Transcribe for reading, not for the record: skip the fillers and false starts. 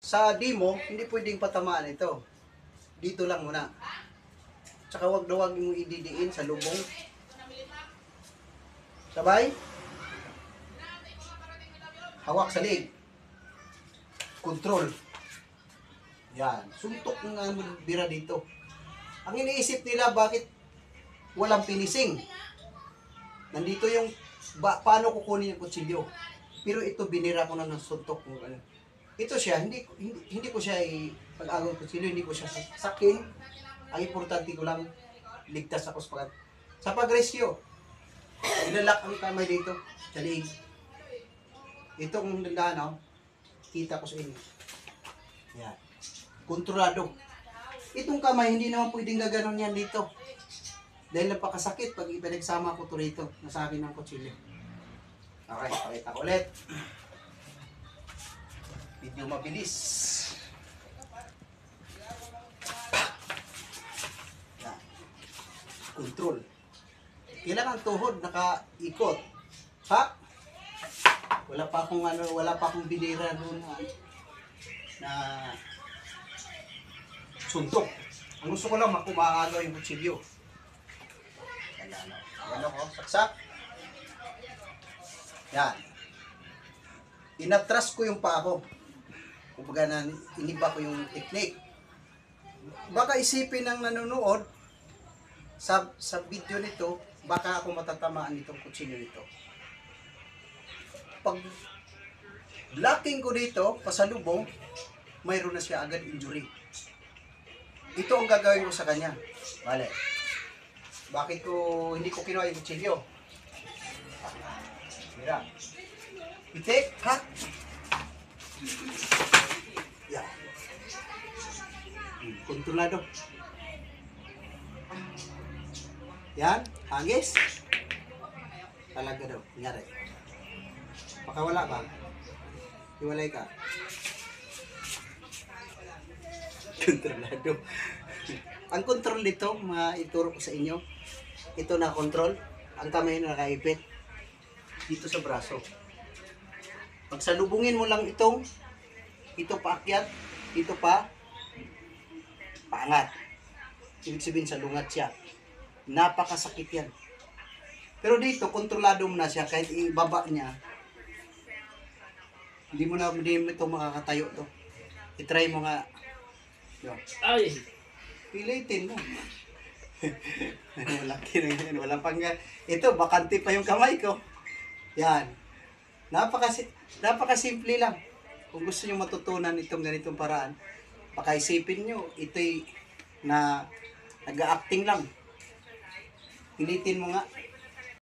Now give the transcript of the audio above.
sa demo, hindi pwedeng patamaan ito. Dito lang muna. Tsaka wag na wag mo ididiin sa lubong. Sabay. Hawak sa leg. Control. Yan. Suntok ng bira dito. Ang iniisip nila, bakit walang finishing? Nandito yung paano kukunin yung kutsilyo. Pero ito binira ko na ng suntok. Ito siya, hindi ko siya pag-agaw kutsilyo, hindi ko siya sakin. Ang importante ko lang, ligtas ako sa pag-rescue. Ilalak ang kamay dito sa liig. Itong dandaan, kita ko sa inyo. Yan. Kontrolado. Itong kamay, hindi naman pwedeng gaganon yan dito. Dahil napakasakit pag ipinagsama ko ito rito. Nasabi ng kutsilyo. Okay, pakita ko ulit. Video mabilis. Yan. Control. Kailangan tuhod nakaikot. Ha? Wala pa akong binira doon na suntok. Ang gusto ko lang makumakaagaw yung kutsilyo. Yan ako, saksak. Yan. Inatras ko yung paa ko. Kumbaga na iniba ko yung technique. Baka isipin ng nanonood sa video nito, baka ako matatamaan nitong kutsilyo nito. Pag blocking ko dito, pasalubong, mayroon na siya agad injury. Ito ang gagawin ko sa kanya. Vale. Bakit hindi ko kinuha yung kutsilyo? Mira. Itik, ha? Yan. Kontrolado. Yan, hagis. Talaga daw, kunyari. Baka wala ba? Iwalay ka. Kontrolado. Ang control dito, ituro ko sa inyo. Ito na control. Ang kamay na nakaipit. Dito sa braso. Pag salubungin mo lang ito paakyat, ito paangat. Ibig sabihin salungat siya. Napakasakit yan. Pero dito, kontrolado mo na siya. Kahit ibaba niya, hindi mo ito makakatayo to. I-try mo nga. Yo. Ay! Pilitin mo. Laki na yan. Walang pangga. Ito, bakante pa yung kamay ko. Yan. Napakasimple lang. Kung gusto nyo matutunan itong ganitong paraan, pakaisipin nyo, ito'y nag-acting lang. Pilitin mo nga.